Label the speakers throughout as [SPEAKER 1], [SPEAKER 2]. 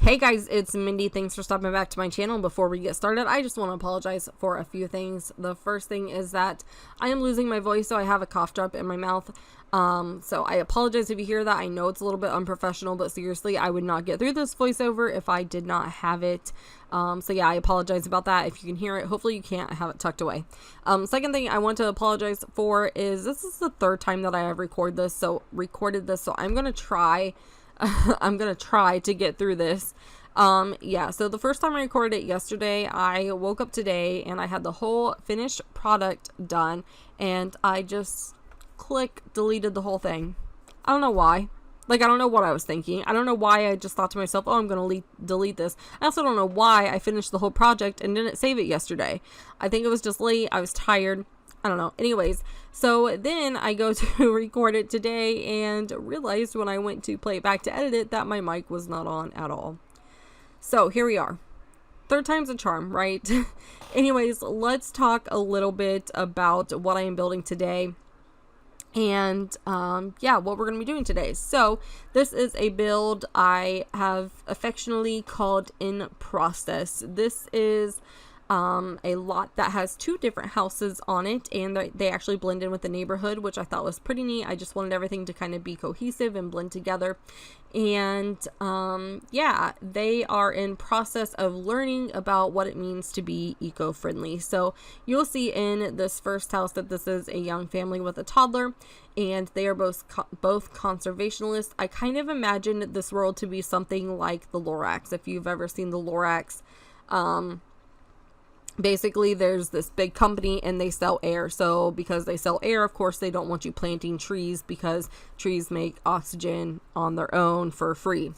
[SPEAKER 1] Hey guys, it's Mindy. Thanks for stopping back to my channel. Before we get started, I just want to apologize for a few things. The first thing is that I am losing my voice, so I have a cough drop in my mouth. So I apologize if you hear that. I know it's a little bit unprofessional, but seriously, I would not get through this voiceover if I did not have it. So yeah, I apologize about that. If you can hear it, hopefully you can't. I have it tucked away. Second thing I want to apologize for is this is the third time that I have recorded this. So I'm going to try to get through this. Yeah, so the first time I recorded it yesterday, I woke up today and I had the whole finished product done and I just deleted the whole thing. I don't know why. I don't know what I was thinking. I don't know why I just thought to myself, oh, I'm going to delete this. I also don't know why I finished the whole project and didn't save it yesterday. I think it was just late. I was tired. I don't know. Anyways, so then I go to record it today and realized when I went to play it back to edit it that my mic was not on at all. So here we are. Third time's a charm, right? Anyways, let's talk a little bit about what I am building today. And yeah, what we're going to be doing today. So this is a build I have affectionately called In Process. This is a lot that has two different houses on it, and they actually blend in with the neighborhood, which I thought was pretty neat. I just wanted everything to kind of be cohesive and blend together. And yeah, they are in process of learning about what it means to be eco-friendly. So you'll see in this first house that this is a young family with a toddler, and they are both conservationists. I kind of imagined this world to be something like the Lorax. If you've ever seen the Lorax, basically there's this big company and they sell air. So because they sell air, of course they don't want you planting trees because trees make oxygen on their own for free.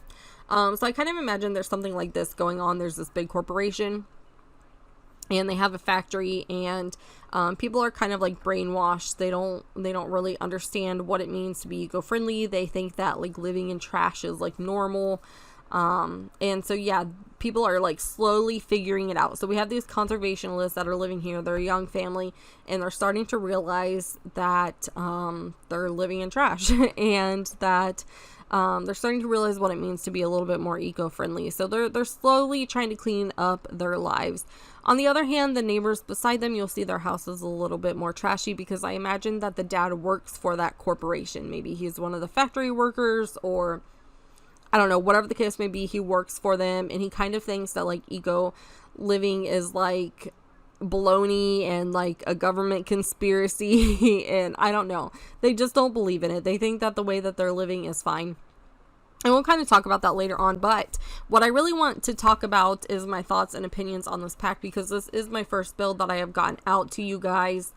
[SPEAKER 1] So I kind of imagine there's something like this going on. There's this big corporation and they have a factory, and people are kind of like brainwashed. They don't really understand what it means to be eco-friendly. They think that like living in trash is like normal. And so yeah, people are like slowly figuring it out. So we have these conservationists that are living here. They're a young family and they're starting to realize that they're living in trash and that they're starting to realize what it means to be a little bit more eco-friendly. So they're slowly trying to clean up their lives. On the other hand, the neighbors beside them, you'll see their house is a little bit more trashy because I imagine that the dad works for that corporation. Maybe he's one of the factory workers, or I don't know, whatever the case may be, he works for them, and he kind of thinks that like eco living is like baloney and like a government conspiracy. And I don't know, they just don't believe in it. They think that the way that they're living is fine. And we'll kind of talk about that later on. But what I really want to talk about is my thoughts and opinions on this pack, because this is my first build that I have gotten out to you guys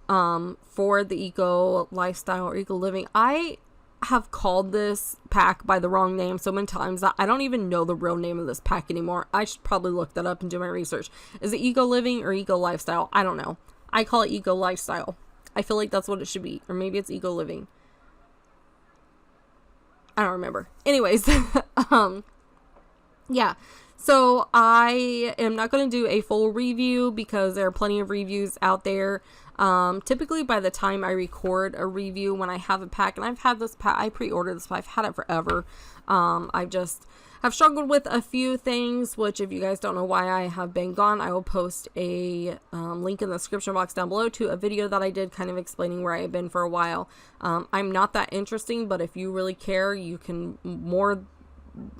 [SPEAKER 1] for the eco lifestyle or eco living. I have called this pack by the wrong name so many times that I don't even know the real name of this pack anymore. I should probably look that up and do my research. Is it eco living or eco lifestyle? I don't know. I call it eco lifestyle. I feel like that's what it should be. Or maybe it's eco living. I don't remember. Anyways, yeah. So I am not going to do a full review because there are plenty of reviews out there. Typically by the time I record a review, when I have a pack, and I've had this pack, I pre-ordered this, but I've had it forever. I've struggled with a few things, which if you guys don't know why I have been gone, I will post a link in the description box down below to a video that I did kind of explaining where I've been for a while. I'm not that interesting, but if you really care, you can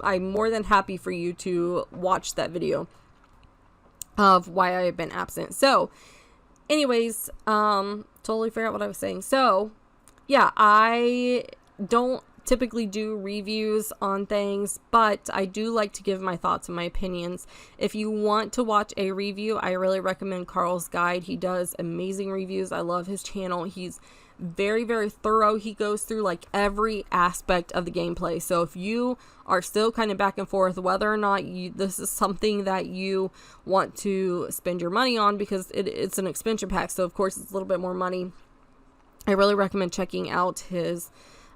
[SPEAKER 1] I'm more than happy for you to watch that video of why I have been absent. So anyways, totally forgot what I was saying. So yeah, I don't typically do reviews on things, but I do like to give my thoughts and my opinions. If you want to watch a review, I really recommend Carl's Guide. He does amazing reviews. I love his channel. He's very, very thorough. He goes through like every aspect of the gameplay. So if you are still kind of back and forth whether or not this is something that you want to spend your money on, because it's an expansion pack, so of course it's a little bit more money, I really recommend checking out his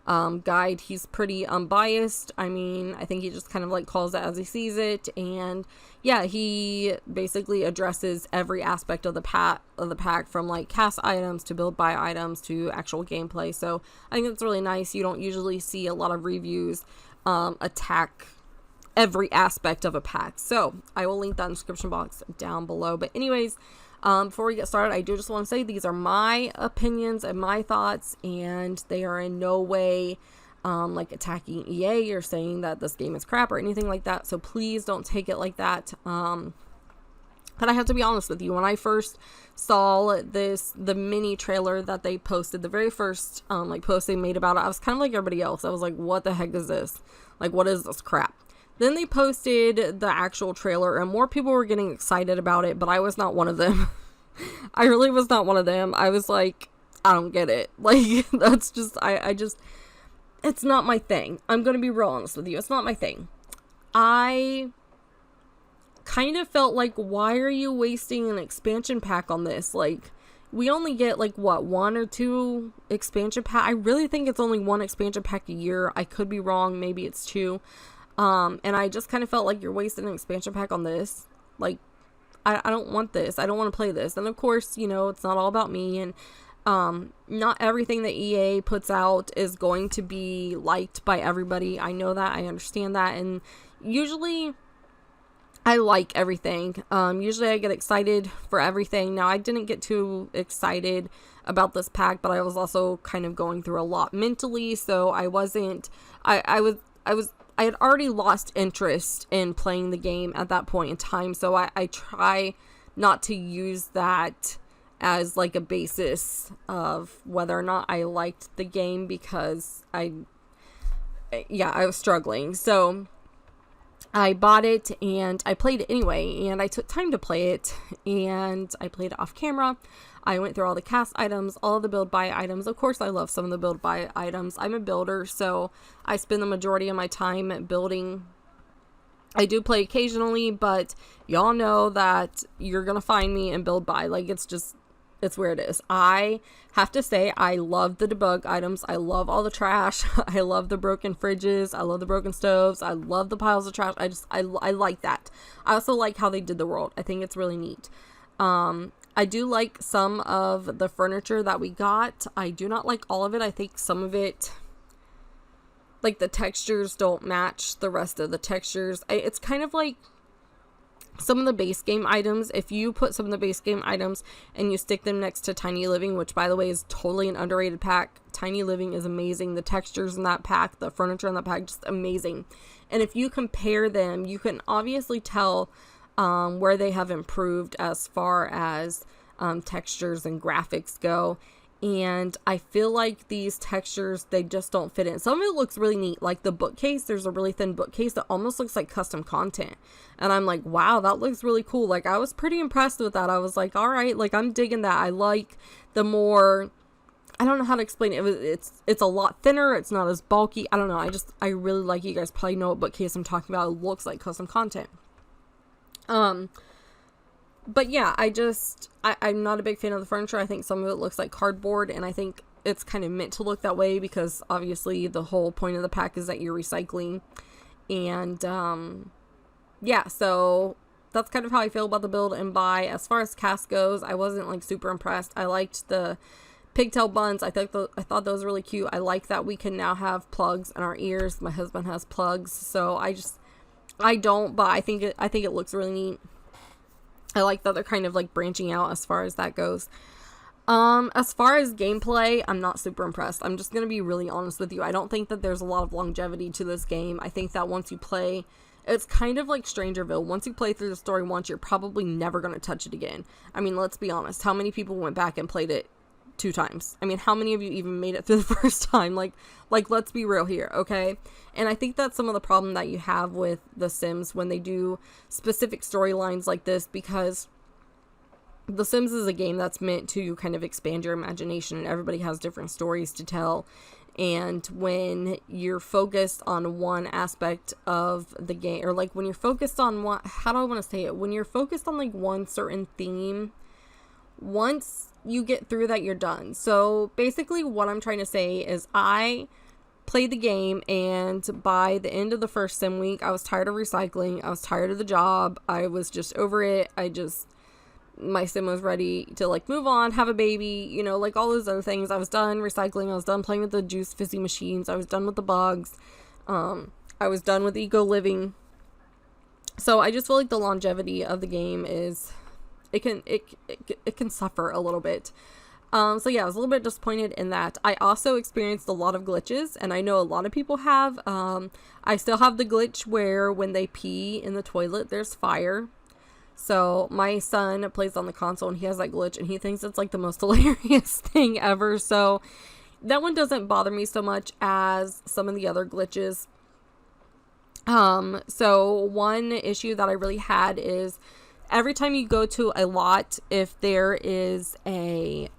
[SPEAKER 1] guide. He's pretty unbiased. I mean, I think he just kind of like calls it as he sees it, and yeah, he basically addresses every aspect of the pack from like cast items to build buy items to actual gameplay. So I think it's really nice. You don't usually see a lot of reviews attack every aspect of a pack. So I will link that in the description box down below. But anyways, before we get started, I do just want to say these are my opinions and my thoughts, and they are in no way like attacking EA or saying that this game is crap or anything like that. So please don't take it like that. But I have to be honest with you, when I first saw the mini trailer that they posted, the very first like post they made about it, I was kind of like everybody else. I was like, what the heck is this? Like, what is this crap? Then they posted the actual trailer, and more people were getting excited about it, but I was not one of them. I really was not one of them. I was like, I don't get it. Like, that's just, I just, it's not my thing. I'm going to be real honest with you. It's not my thing. I kind of felt like, why are you wasting an expansion pack on this? Like, we only get like what, 1 or 2 expansion pack. I really think it's only 1 expansion pack a year. I could be wrong. Maybe it's 2. And I just kind of felt like you're wasting an expansion pack on this. Like, I don't want this. I don't want to play this. And of course, you know, it's not all about me, and not everything that EA puts out is going to be liked by everybody. I know that. I understand that. And usually I like everything. Usually I get excited for everything. Now, I didn't get too excited about this pack, but I was also kind of going through a lot mentally, so I wasn't, I had already lost interest in playing the game at that point in time, so I try not to use that as like a basis of whether or not I liked the game, because I was struggling. So I bought it and I played it anyway, and I took time to play it, and I played it off camera. I went through all the cast items, all the build buy items. Of course, I love some of the build buy items. I'm a builder, so I spend the majority of my time building. I do play occasionally, but y'all know that you're going to find me in build buy. Like, it's where it is. I have to say, I love the debug items. I love all the trash. I love the broken fridges. I love the broken stoves. I love the piles of trash. I like that. I also like how they did the world. I think it's really neat. I do like some of the furniture that we got. I do not like all of it. I think some of it, like the textures don't match the rest of the textures. It's kind of like some of the base game items. If you put some of the base game items and you stick them next to Tiny Living, which by the way is totally an underrated pack. Tiny Living is amazing. The textures in that pack, the furniture in that pack, just amazing. And if you compare them, you can obviously tell where they have improved as far as textures and graphics go. And I feel like these textures, they just don't fit in. Some of it looks really neat, like the bookcase. There's a really thin bookcase that almost looks like custom content, and I'm like, wow, that looks really cool. Like, I was pretty impressed with that. I was like, all right, like, I'm digging that. I like the more, I don't know how to explain it. It's a lot thinner. It's not as bulky. I don't know. I really like it. You guys probably know what bookcase I'm talking about. It looks like custom content. But yeah, I'm not a big fan of the furniture. I think some of it looks like cardboard, and I think it's kind of meant to look that way because obviously the whole point of the pack is that you're recycling. And, yeah, so that's kind of how I feel about the build and buy. As far as cast goes, I wasn't like super impressed. I liked the pigtail buns. I thought those were really cute. I like that we can now have plugs in our ears. My husband has plugs, so I don't, but I think it looks really neat. I like that they're kind of like branching out as far as that goes. As far as gameplay, I'm not super impressed. I'm just going to be really honest with you. I don't think that there's a lot of longevity to this game. I think that once you play, it's kind of like Strangerville. Once you play through the story once, you're probably never going to touch it again. I mean, let's be honest. How many people went back and played it 2 times? I mean, how many of you even made it through the first time? Like let's be real here, okay? And I think that's some of the problem that you have with The Sims when they do specific storylines like this, because The Sims is a game that's meant to kind of expand your imagination, and everybody has different stories to tell. And when you're focused on one aspect of the game, or like when you're focused on one, how do I want to say it? When you're focused on like one certain theme, once you get through that, you're done. So basically what I'm trying to say is I played the game, and by the end of the first sim week, I was tired of recycling. I was tired of the job. I was just over it. My sim was ready to like move on, have a baby, you know, like all those other things. I was done recycling. I was done playing with the juice fizzy machines. I was done with the bugs. I was done with eco living. So I just feel like the longevity of the game is, it can suffer a little bit. So yeah, I was a little bit disappointed in that. I also experienced a lot of glitches, and I know a lot of people have. I still have the glitch where when they pee in the toilet, there's fire. So my son plays on the console and he has that glitch and he thinks it's like the most hilarious thing ever. So that one doesn't bother me so much as some of the other glitches. So one issue that I really had is every time you go to a lot, if there is a,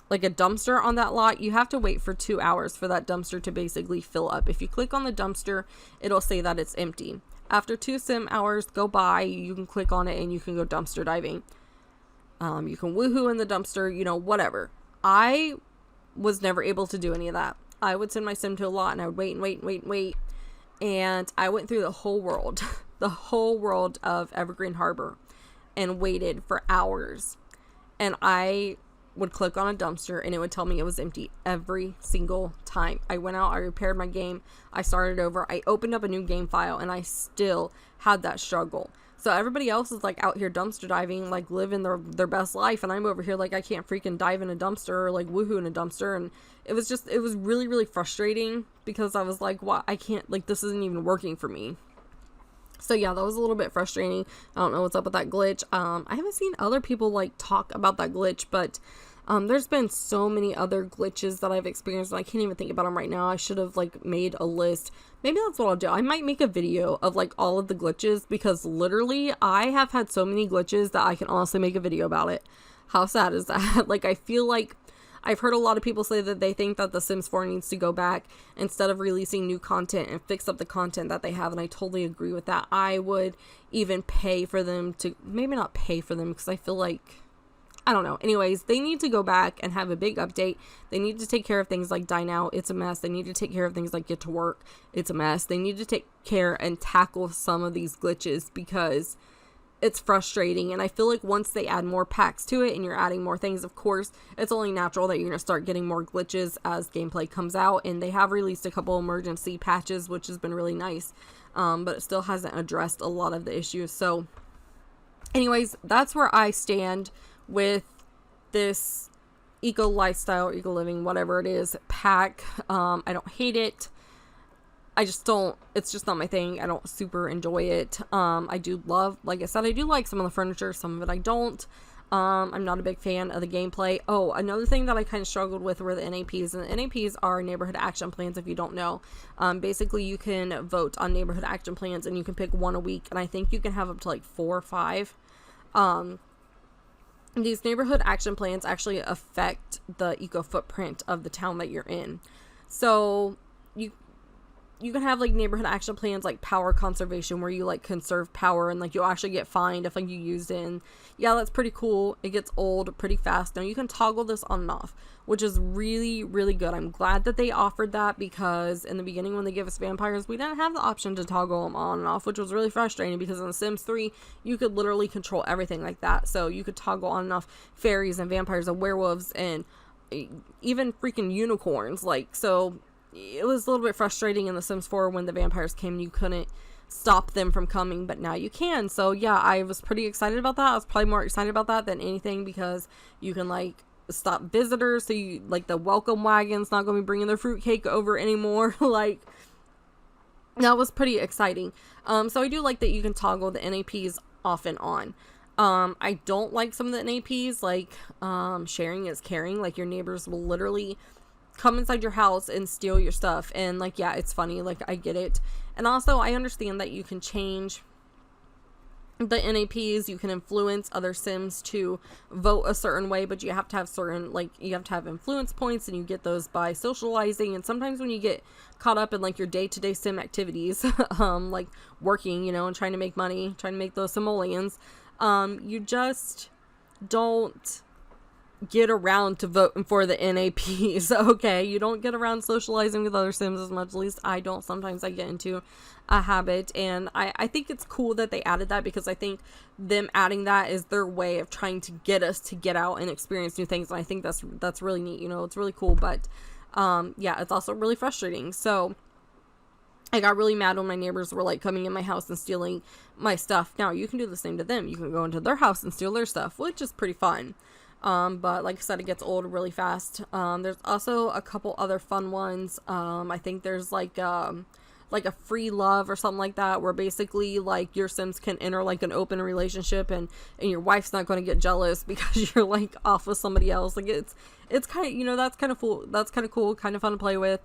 [SPEAKER 1] like a dumpster on that lot, you have to wait for 2 hours for that dumpster to basically fill up. If you click on the dumpster, it'll say that it's empty. After 2 sim hours go by, you can click on it and you can go dumpster diving. You can woohoo in the dumpster, you know, whatever. I was never able to do any of that. I would send my sim to a lot and I would wait and wait and wait and wait. And I went through the whole world, the whole world of Evergreen Harbor and waited for hours. And I would click on a dumpster and it would tell me it was empty every single time. I went out, I repaired my game, I started over, I opened up a new game file, and I still had that struggle. So everybody else is like out here dumpster diving, like living their best life, and I'm over here like I can't freaking dive in a dumpster or like woohoo in a dumpster. And it was really, really frustrating because I was like, what, I can't, like, this isn't even working for me. So yeah, that was a little bit frustrating. I don't know what's up with that glitch. I haven't seen other people like talk about that glitch, but there's been so many other glitches that I've experienced and I can't even think about them right now. I should have like made a list. Maybe that's what I'll do. I might make a video of like all of the glitches, because literally I have had so many glitches that I can honestly make a video about it. How sad is that? Like, I feel like I've heard a lot of people say that they think that The Sims 4 needs to go back instead of releasing new content and fix up the content that they have, and I totally agree with that. I would even pay for them to, maybe not pay for them, because I feel like, I don't know. Anyways, they need to go back and have a big update. They need to take care of things like Dine Out. It's a mess. They need to take care of things like Get to Work. It's a mess. They need to take care and tackle some of these glitches because it's frustrating. And I feel like once they add more packs to it and you're adding more things, of course, it's only natural that you're going to start getting more glitches as gameplay comes out. And they have released a couple emergency patches, which has been really nice. But it still hasn't addressed a lot of the issues. So anyways, that's where I stand with this eco lifestyle, eco living, whatever it is, pack. I don't hate it. I just don't, it's just not my thing. I don't super enjoy it. I do love, like I said, I do like some of the furniture, some of it I don't. I'm not a big fan of the gameplay. Oh, another thing that I kind of struggled with were the NAPs, and the NAPs are neighborhood action plans, if you don't know. Basically you can vote on neighborhood action plans and you can pick one a week, and I think you can have up to like 4 or 5. These neighborhood action plans actually affect the eco footprint of the town that you're in. So you can have like neighborhood action plans like power conservation, where you like conserve power and like you'll actually get fined if like you used it. And yeah, that's pretty cool. It gets old pretty fast. Now you can toggle this on and off, which is really, really good. I'm glad that they offered that, because in the beginning when they gave us vampires, we didn't have the option to toggle them on and off, which was really frustrating, because in The Sims 3 you could literally control everything like that. So you could toggle on and off fairies and vampires and werewolves and even freaking unicorns. Like, so it was a little bit frustrating in The Sims 4 when the vampires came, you couldn't stop them from coming, but now you can. So yeah, I was pretty excited about that. I was probably more excited about that than anything, because you can like stop visitors. So you like the welcome wagon's not going to be bringing their fruitcake over anymore. Like, that was pretty exciting. So I do like that you can toggle the NAPs off and on. I don't like some of the NAPs, like sharing is caring. Like, your neighbors will literally come inside your house and steal your stuff. And like, yeah, it's funny. Like, I get it. And also I understand that you can change the NAPs, you can influence other Sims to vote a certain way, but you have to have certain, like, you have to have influence points, and you get those by socializing. And sometimes when you get caught up in like your day-to-day Sim activities, like working, you know, and trying to make money, trying to make those simoleons, you just don't get around to voting for the NAPs. Okay, you don't get around socializing with other Sims as much. At least I don't. Sometimes I get into a habit, and I think it's cool that they added that, because I think them adding that is their way of trying to get us to get out and experience new things, and I think that's really neat. You know, it's really cool, but yeah, it's also really frustrating. So I got really mad when my neighbors were like coming in my house and stealing my stuff. Now you can do the same to them. You can go into their house and steal their stuff, which is pretty fun. But like I said, it gets old really fast. There's also a couple other fun ones. I think there's like a free love or something like that, where basically like your Sims can enter like an open relationship, and your wife's not going to get jealous because you're like off with somebody else. Like it's kind of, you know, that's kind of cool. That's kind of cool, kind of fun to play with.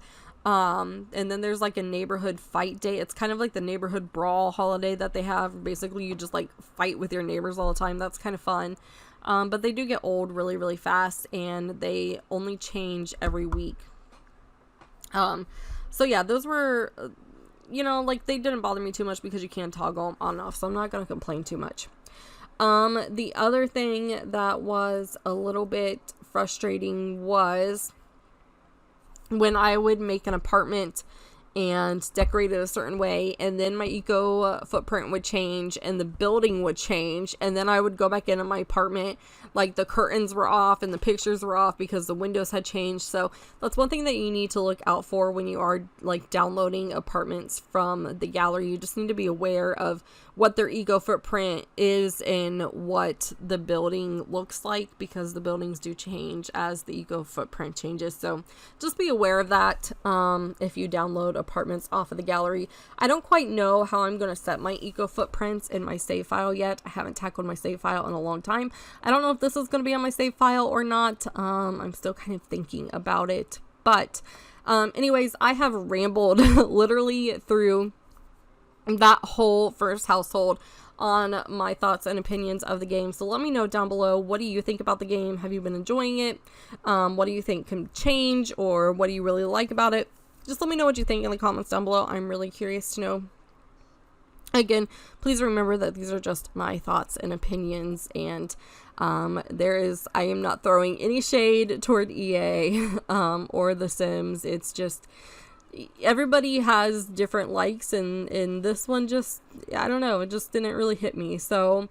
[SPEAKER 1] And then there's like a neighborhood fight day. It's kind of like the neighborhood brawl holiday that they have. Basically you just like fight with your neighbors all the time. That's kind of fun. But they do get old really, really fast, and they only change every week. So yeah, those were, you know, like they didn't bother me too much because you can toggle them on and off, so I'm not going to complain too much. The other thing that was a little bit frustrating was when I would make an apartment and decorate it a certain way, and then my eco footprint would change and the building would change, and then I would go back into my apartment, like the curtains were off and the pictures were off because the windows had changed. So that's one thing that you need to look out for when you are like downloading apartments from the gallery. You just need to be aware of what their eco footprint is and what the building looks like, because the buildings do change as the eco footprint changes. So just be aware of that if you download apartments off of the gallery. I don't quite know how I'm going to set my eco footprints in my save file yet. I haven't tackled my save file in a long time. I don't know if this is going to be on my save file or not. I'm still kind of thinking about it. But anyways, I have rambled literally through that whole first household on my thoughts and opinions of the game. So let me know down below, what do you think about the game? Have you been enjoying it? What do you think can change, or what do you really like about it? Just let me know what you think in the comments down below. I'm really curious to know. Again, please remember that these are just my thoughts and opinions, and I am not throwing any shade toward EA or The Sims. It's just everybody has different likes, and this one just, I don't know, it just didn't really hit me. So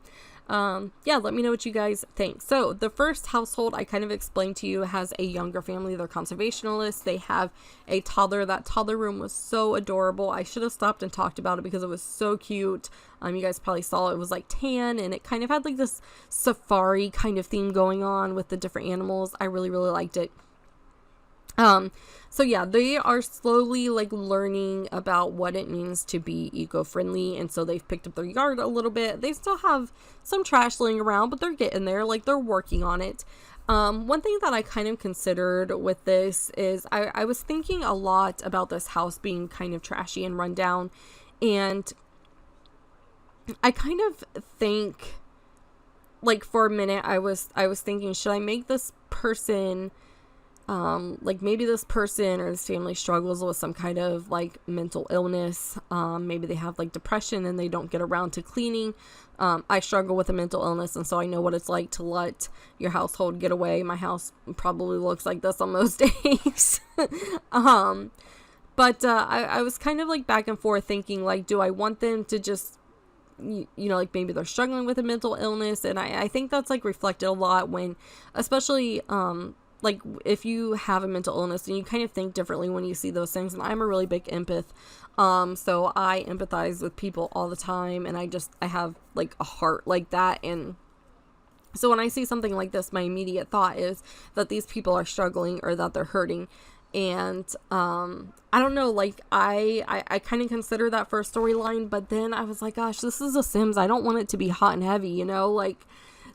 [SPEAKER 1] yeah, let me know what you guys think. So the first household I kind of explained to you has a younger family. They're conservationists. They have a toddler. That toddler room was so adorable. I should have stopped and talked about it because it was so cute. You guys probably saw it was like tan, and it kind of had like this safari kind of theme going on with the different animals. I really, really liked it. So yeah, they are slowly like learning about what it means to be eco-friendly, and so they've picked up their yard a little bit. They still have some trash laying around, but they're getting there, like they're working on it. One thing that I kind of considered with this is I was thinking a lot about this house being kind of trashy and run down, and I kind of think, like, for a minute I was thinking, should I make this person like maybe this person or this family struggles with some kind of like mental illness. Maybe they have like depression and they don't get around to cleaning. I struggle with a mental illness, and so I know what it's like to let your household get away. My house probably looks like this on most days. But I was kind of like back and forth thinking, like, do I want them to just, you know, like maybe they're struggling with a mental illness. And I think that's like reflected a lot when, especially like if you have a mental illness, and you kind of think differently when you see those things. And I'm a really big empath. So I empathize with people all the time, and I have like a heart like that. And so when I see something like this, my immediate thought is that these people are struggling or that they're hurting. And I don't know, like I kind of consider that for a storyline, but then I was like, gosh, this is a Sims. I don't want it to be hot and heavy, you know, like.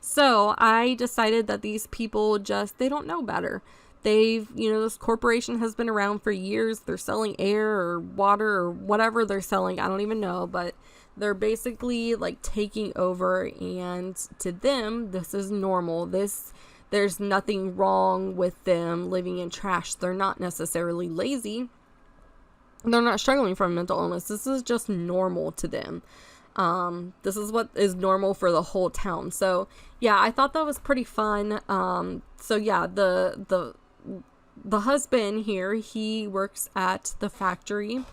[SPEAKER 1] So I decided that these people they don't know better. This corporation has been around for years. They're selling air or water or whatever they're selling. I don't even know, but they're basically like taking over, and to them, this is normal. There's nothing wrong with them living in trash. They're not necessarily lazy. They're not struggling from mental illness. This is just normal to them. This is what is normal for the whole town. So yeah, I thought that was pretty fun. So yeah, the husband here, he works at the factory,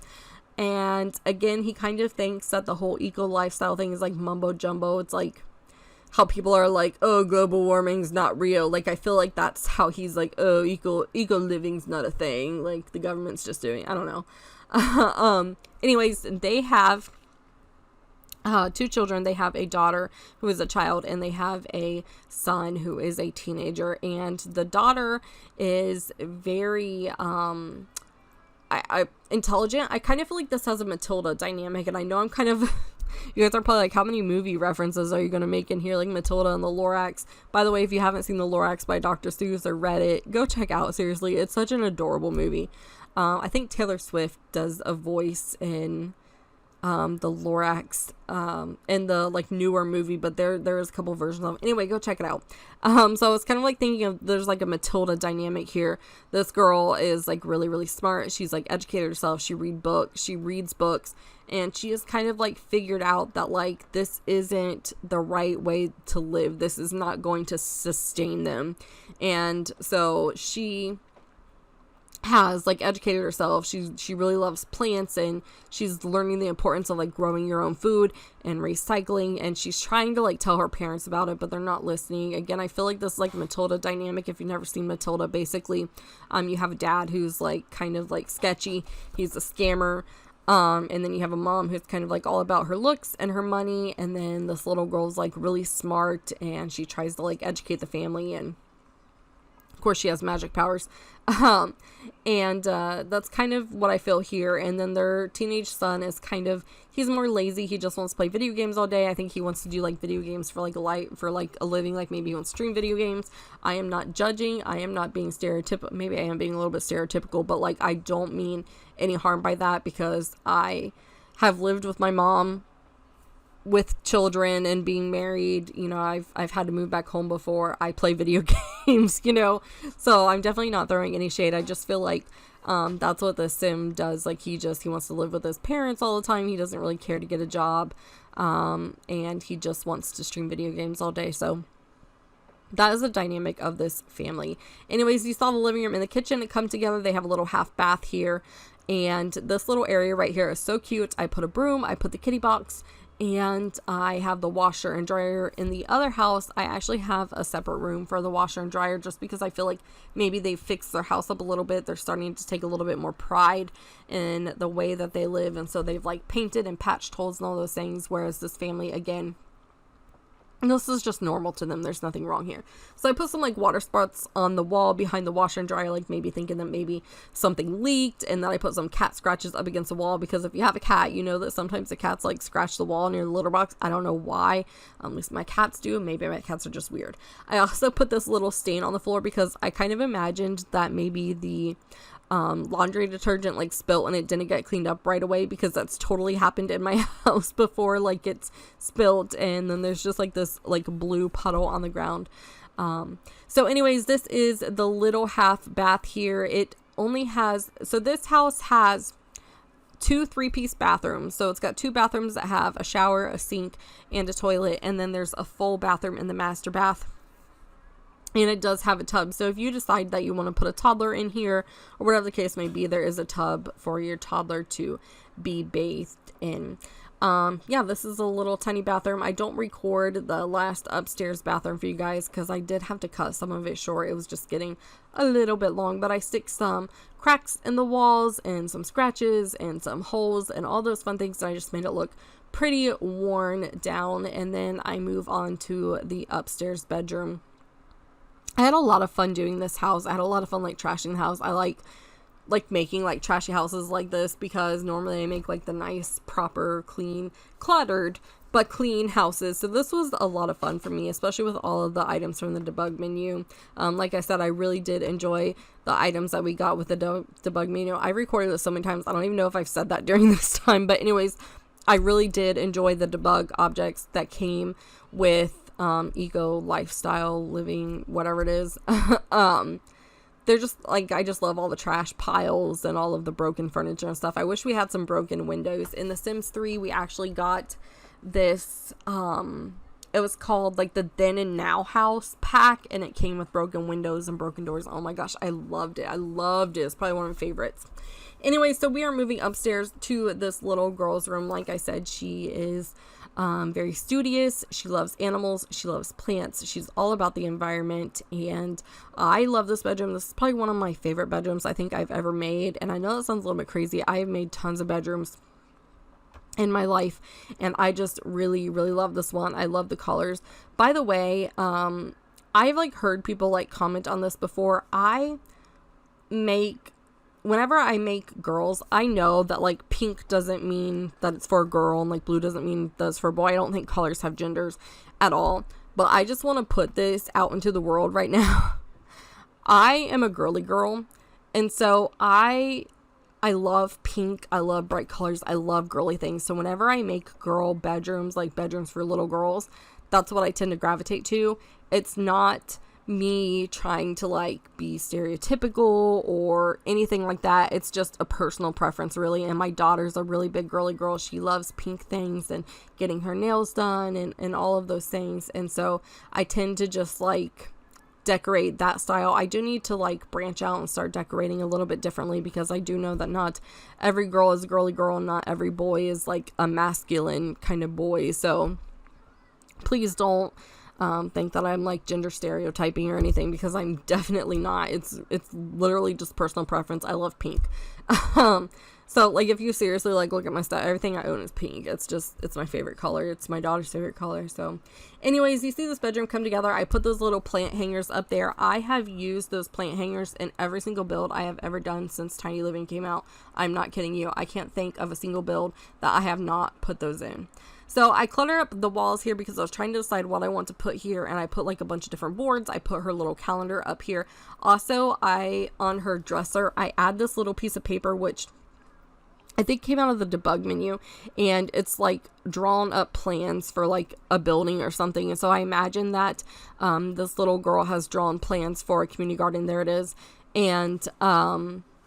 [SPEAKER 1] and again, he kind of thinks that the whole eco lifestyle thing is like mumbo jumbo. It's like how people are like, oh, global warming's not real. Like, I feel like that's how he's like, oh, eco living's not a thing. Like, the government's just doing, I don't know. Anyways, they have 2 children. They have a daughter who is a child, and they have a son who is a teenager. And the daughter is very, intelligent. I kind of feel like this has a Matilda dynamic, and I know I'm kind of, you guys are probably like, how many movie references are you going to make in here? Like Matilda and the Lorax. By the way, if you haven't seen the Lorax by Dr. Seuss or read it, go check out. Seriously, it's such an adorable movie. I think Taylor Swift does a voice in the Lorax in the like newer movie, but there is a couple versions of it. Anyway, go check it out. So I was kind of like thinking of, there's like a Matilda dynamic here. This girl is like really, really smart. She's like educated herself. She reads books, and she has kind of like figured out that like this isn't the right way to live. This is not going to sustain them. And so she has like educated herself. She really loves plants, and she's learning the importance of like growing your own food and recycling, and she's trying to like tell her parents about it, but they're not listening. Again, I feel like this is like Matilda dynamic. If you've never seen Matilda, basically you have a dad who's like kind of like sketchy, he's a scammer, and then you have a mom who's kind of like all about her looks and her money, and then this little girl's like really smart, and she tries to like educate the family, and of course she has magic powers. And that's kind of what I feel here. And then their teenage son is kind of, he's more lazy. He just wants to play video games all day. I think he wants to do like video games for like a living. Like maybe he wants to stream video games. I am not judging. I am not being stereotypical. Maybe I am being a little bit stereotypical, but like I don't mean any harm by that, because I have lived with my mom with children and being married. You know, I've had to move back home before. I play video games, you know, so I'm definitely not throwing any shade. I just feel like that's what the sim does. Like he wants to live with his parents all the time. He doesn't really care to get a job, and he just wants to stream video games all day. So that is the dynamic of this family. Anyways, you saw the living room and the kitchen come together. They have a little half bath here, and this little area right here is so cute. I put a broom, I put the kitty box, and I have the washer and dryer. In the other house, I actually have a separate room for the washer and dryer, just because I feel like maybe they fixed their house up a little bit. They're starting to take a little bit more pride in the way that they live, and so they've like painted and patched holes and all those things, whereas this family, again, this is just normal to them. There's nothing wrong here. So I put some like water spots on the wall behind the washer and dryer, like maybe thinking that maybe something leaked. And then I put some cat scratches up against the wall, because if you have a cat, you know that sometimes the cats like scratch the wall near the litter box. I don't know why. At least my cats do. Maybe my cats are just weird. I also put this little stain on the floor because I kind of imagined that maybe the laundry detergent like spilt and it didn't get cleaned up right away, because that's totally happened in my house before. Like it's spilt and then there's just like this like blue puddle on the ground. So anyways, this is the little half bath here. It only has, so this house has 2 3-piece bathrooms. So it's got 2 bathrooms that have a shower, a sink, and a toilet, and then there's a full bathroom in the master bath. And it does have a tub. So if you decide that you want to put a toddler in here, or whatever the case may be, there is a tub for your toddler to be bathed in. Yeah, this is a little tiny bathroom. I don't record the last upstairs bathroom for you guys because I did have to cut some of it short. It was just getting a little bit long, but I stick some cracks in the walls and some scratches and some holes and all those fun things. And I just made it look pretty worn down. And then I move on to the upstairs bedroom. I had a lot of fun doing this house. I had a lot of fun like trashing the house. I like making like trashy houses like this because normally I make like the nice, proper, clean, cluttered, but clean houses. So this was a lot of fun for me, especially with all of the items from the debug menu. Like I said, I really did enjoy the items that we got with the debug menu. I recorded this so many times. I don't even know if I've said that during this time, but anyways, I really did enjoy the debug objects that came with eco lifestyle living, whatever it is. They're just like, I just love all the trash piles and all of the broken furniture and stuff. I wish we had some broken windows. In The Sims 3, we actually got this, it was called like the Then and Now House pack, and it came with broken windows and broken doors. Oh my gosh, I loved it. It's probably one of my favorites. Anyway, so we are moving upstairs to this little girl's room. Like I said, she is very studious. She loves animals. She loves plants. She's all about the environment. And I love this bedroom. This is probably one of my favorite bedrooms I think I've ever made. And I know that sounds a little bit crazy. I have made tons of bedrooms in my life, and I just really, really love this one. I love the colors. By the way, I've like heard people like comment on this before. Whenever I make girls, I know that like pink doesn't mean that it's for a girl and like blue doesn't mean that it's for a boy. I don't think colors have genders at all, but I just want to put this out into the world right now. I am a girly girl, and so I love pink. I love bright colors. I love girly things. So whenever I make girl bedrooms, like bedrooms for little girls, that's what I tend to gravitate to. It's not me trying to like be stereotypical or anything like that. It's just a personal preference, really. And my daughter's a really big girly girl. She loves pink things and getting her nails done and all of those things. And so I tend to just like decorate that style. I do need to like branch out and start decorating a little bit differently, because I do know that not every girl is a girly girl and not every boy is like a masculine kind of boy. So please don't think that I'm like gender stereotyping or anything, because I'm definitely not. It's literally just personal preference. I love pink. So like if you seriously like look at my stuff, everything I own is pink. It's my favorite color. It's my daughter's favorite color. So anyways, you see this bedroom come together. I put those little plant hangers up there. I have used those plant hangers in every single build I have ever done since Tiny Living came out. I'm not kidding you. I can't think of a single build that I have not put those in. So I clutter up the walls here because I was trying to decide what I want to put here, and I put like a bunch of different boards. I put her little calendar up here. Also, on her dresser, I add this little piece of paper, which I think came out of the debug menu, and it's like drawn up plans for like a building or something. And so I imagine that this little girl has drawn plans for a community garden. There it is. And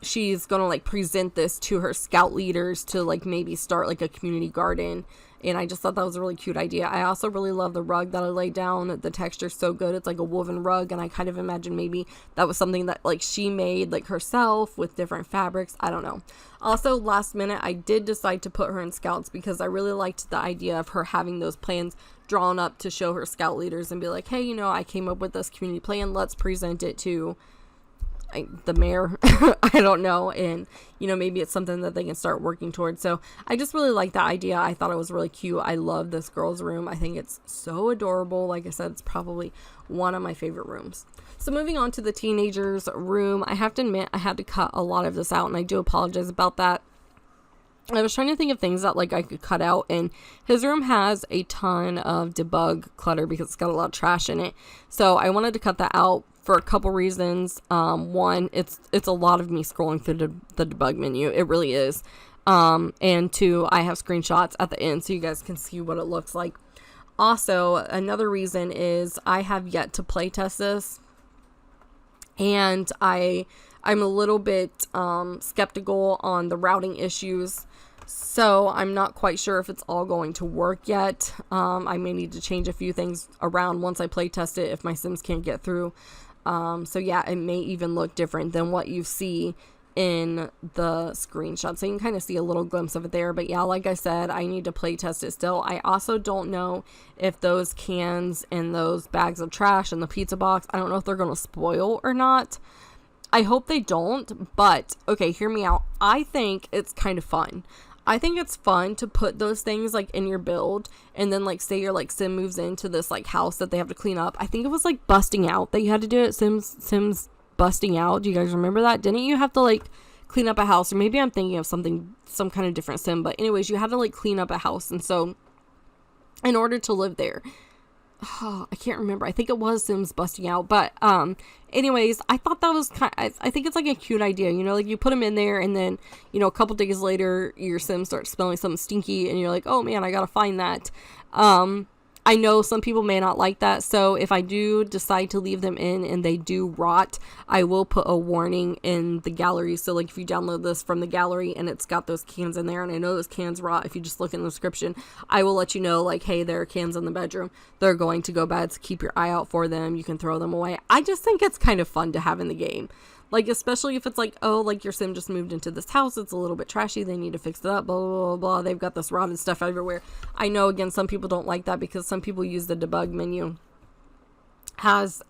[SPEAKER 1] she's gonna like present this to her scout leaders to like maybe start like a community garden. And I just thought that was a really cute idea. I also really love the rug that I laid down. The texture's so good. It's like a woven rug, and I kind of imagine maybe that was something that like she made like herself with different fabrics. I don't know. Also, last minute, I did decide to put her in scouts because I really liked the idea of her having those plans drawn up to show her scout leaders and be like, hey, you know, I came up with this community plan. Let's present it to the mayor. I don't know. And, you know, maybe it's something that they can start working towards. So I just really like that idea. I thought it was really cute. I love this girl's room. I think it's so adorable. Like I said, it's probably one of my favorite rooms. So moving on to the teenager's room, I have to admit I had to cut a lot of this out, and I do apologize about that. I was trying to think of things that like I could cut out, and his room has a ton of debug clutter because it's got a lot of trash in it. So I wanted to cut that out for a couple reasons. One, it's a lot of me scrolling through the debug menu. It really is. And two, I have screenshots at the end so you guys can see what it looks like. Also, another reason is I have yet to play test this, and I'm a little bit skeptical on the routing issues. So I'm not quite sure if it's all going to work yet. I may need to change a few things around once I play test it if my Sims can't get through. So yeah, it may even look different than what you see in the screenshot. So you can kind of see a little glimpse of it there. But yeah, like I said, I need to play test it still. I also don't know if those cans and those bags of trash and the pizza box, I don't know if they're going to spoil or not. I hope they don't, but okay, hear me out. I think it's kind of fun. I think it's fun to put those things like in your build, and then like say your like sim moves into this like house that they have to clean up. I think it was like busting out that you had to do it. Sims busting out. Do you guys remember that? Didn't you have to like clean up a house? Or maybe I'm thinking of some kind of different sim, but anyways, you had to like clean up a house. And so in order to live there, I can't remember. I think it was Sims busting out, but anyways, I thought that was I think it's like a cute idea, you know, like you put them in there, and then, you know, a couple days later your Sim starts smelling something stinky, and you're like, oh man, I gotta find that. I know some people may not like that, so if I do decide to leave them in and they do rot, I will put a warning in the gallery. So like if you download this from the gallery and it's got those cans in there, and I know those cans rot, if you just look in the description, I will let you know like, hey, there are cans in the bedroom, they're going to go bad, so keep your eye out for them. You can throw them away. I just think it's kind of fun to have in the game. Like, especially if it's like, oh, like your sim just moved into this house, it's a little bit trashy, they need to fix it up, blah, blah, blah, blah. They've got this rotted stuff everywhere. I know, again, some people don't like that because some people use the debug menu has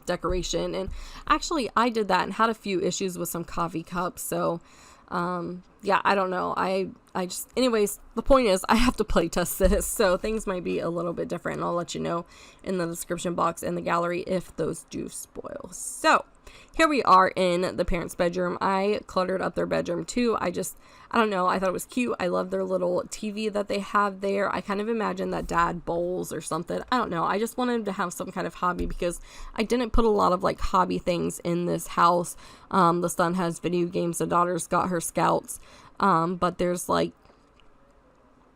[SPEAKER 1] decoration. And actually, I did that and had a few issues with some coffee cups. So, yeah, I don't know. I just, anyways, the point is I have to play test this. So things might be a little bit different. And I'll let you know in the description box in the gallery if those do spoil. So here we are in the parents' bedroom. I cluttered up their bedroom too. I don't know. I thought it was cute. I love their little TV that they have there. I kind of imagine that dad bowls or something. I don't know. I just wanted to have some kind of hobby because I didn't put a lot of like hobby things in this house. The son has video games. The daughter's got her scouts. But there's like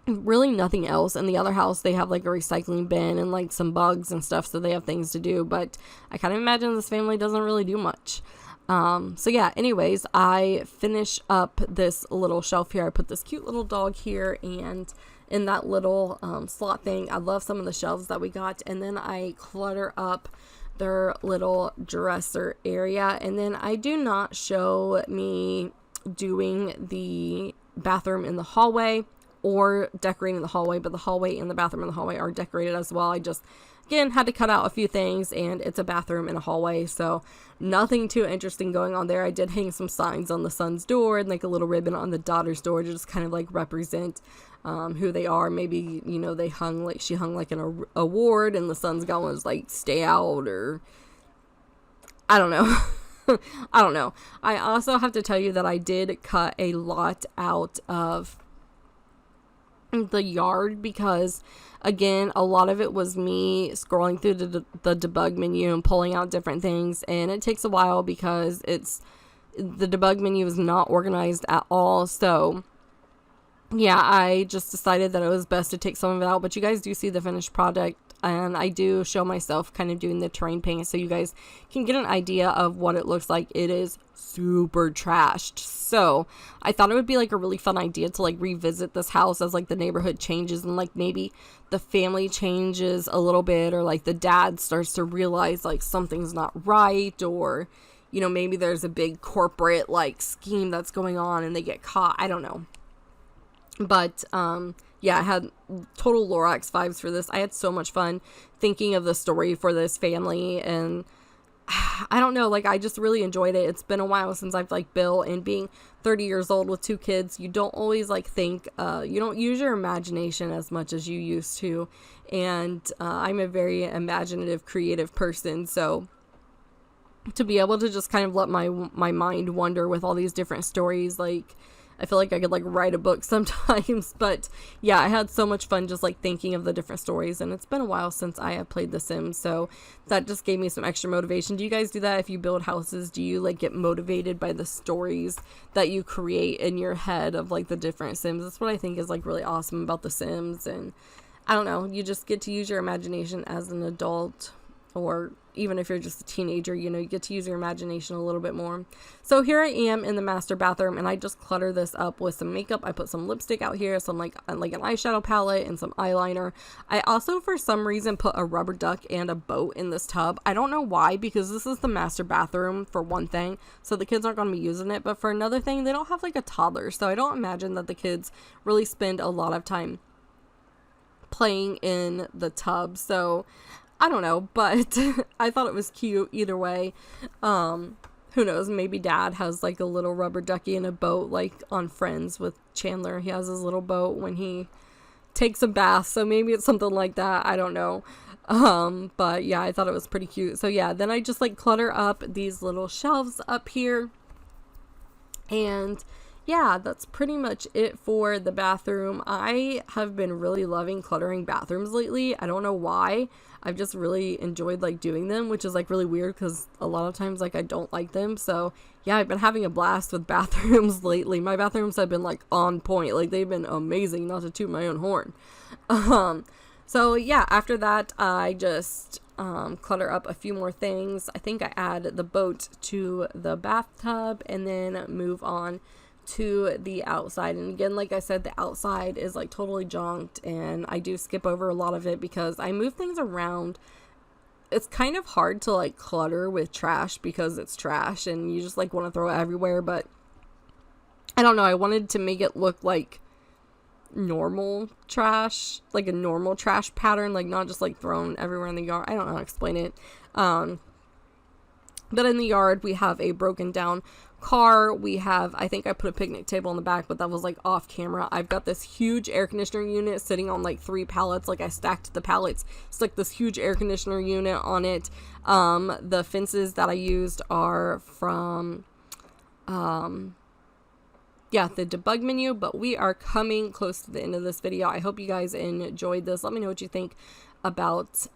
[SPEAKER 1] really nothing else. In the other house, they have like a recycling bin and like some bugs and stuff, so they have things to do. But I kind of imagine this family doesn't really do much. So yeah, anyways, I finish up this little shelf here. I put this cute little dog here, and in that little slot thing, I love some of the shelves that we got. And then I clutter up their little dresser area, and then I do not show me doing the bathroom in the hallway or decorating the hallway, but the hallway and the bathroom and the hallway are decorated as well. I just, again, had to cut out a few things, and it's a bathroom and a hallway, so nothing too interesting going on there. I did hang some signs on the son's door and like a little ribbon on the daughter's door to just kind of like represent who they are. Maybe, you know, she hung like an award, and the son's got one was like stay out, or I don't know. I don't know. I also have to tell you that I did cut a lot out of the yard because, again, a lot of it was me scrolling through the debug menu and pulling out different things, and it takes a while because the debug menu is not organized at all. So yeah, I just decided that it was best to take some of it out, but you guys do see the finished product, and I do show myself kind of doing the terrain paint so you guys can get an idea of what it looks like. It is super trashed. So I thought it would be like a really fun idea to like revisit this house as like the neighborhood changes and like maybe the family changes a little bit, or like the dad starts to realize like something's not right, or, you know, maybe there's a big corporate like scheme that's going on and they get caught. I don't know. But yeah, I had total Lorax vibes for this. I had so much fun thinking of the story for this family, and I don't know, like I just really enjoyed it. It's been a while since I've like built, and being 30 years old with 2 kids, you don't always like think, you don't use your imagination as much as you used to, and I'm a very imaginative, creative person, so to be able to just kind of let my mind wander with all these different stories, like I feel like I could like write a book sometimes. But yeah, I had so much fun just like thinking of the different stories, and it's been a while since I have played The Sims, so that just gave me some extra motivation. Do you guys do that if you build houses? Do you like get motivated by the stories that you create in your head of like the different Sims? That's what I think is like really awesome about The Sims. And I don't know, you just get to use your imagination as an adult, or even if you're just a teenager, you know, you get to use your imagination a little bit more. So here I am in the master bathroom, and I just clutter this up with some makeup. I put some lipstick out here, some like an eyeshadow palette and some eyeliner. I also, for some reason, put a rubber duck and a boat in this tub. I don't know why, because this is the master bathroom for one thing, so the kids aren't going to be using it. But for another thing, they don't have like a toddler, so I don't imagine that the kids really spend a lot of time playing in the tub. So I don't know, but I thought it was cute either way. Who knows, maybe dad has like a little rubber ducky in a boat, like on Friends with Chandler. He has his little boat when he takes a bath, so maybe it's something like that. I don't know. But yeah, I thought it was pretty cute. So yeah, then I just like clutter up these little shelves up here, and yeah, that's pretty much it for the bathroom. I have been really loving cluttering bathrooms lately. I don't know why. I've just really enjoyed like doing them, which is like really weird because a lot of times like I don't like them. So yeah, I've been having a blast with bathrooms lately. My bathrooms have been like on point. Like they've been amazing, not to toot my own horn. So yeah, after that, I just clutter up a few more things. I think I add the boat to the bathtub and then move on to the outside. And again, like I said, the outside is like totally jonked, and I do skip over a lot of it because I move things around. It's kind of hard to like clutter with trash because it's trash and you just like want to throw it everywhere, but I don't know, I wanted to make it look like normal trash, like a normal trash pattern, like not just like thrown everywhere in the yard. I don't know how to explain it. But in the yard, we have a broken down car. We have, I think I put a picnic table in the back, but that was like off camera. I've got this huge air conditioner unit sitting on like 3 pallets. Like I stacked the pallets, stuck this huge air conditioner unit on it. The fences that I used are from, yeah, the debug menu, but we are coming close to the end of this video. I hope you guys enjoyed this. Let me know what you think about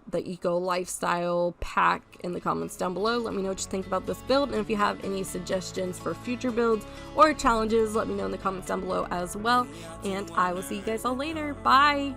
[SPEAKER 1] the eco lifestyle pack in the comments down below. Let me know what you think about this build, and if you have any suggestions for future builds or challenges, let me know in the comments down below as well, and I will see you guys all later. Bye!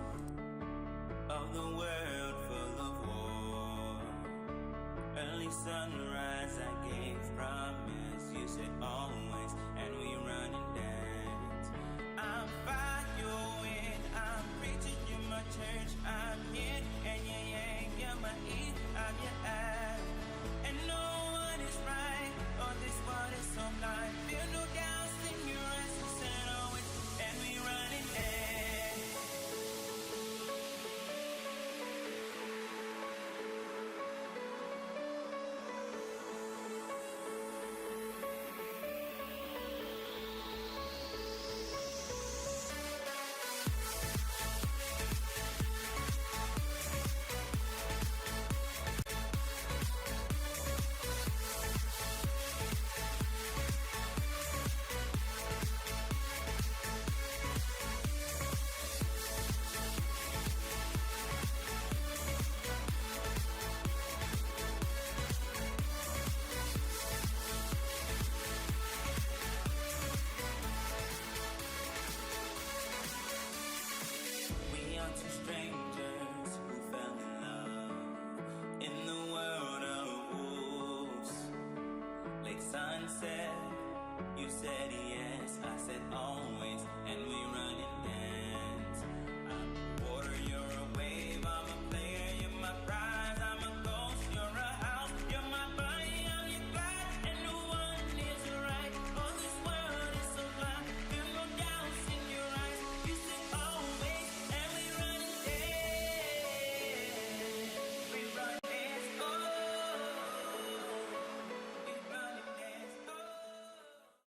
[SPEAKER 2] Sunset, you said yes, I said always, and we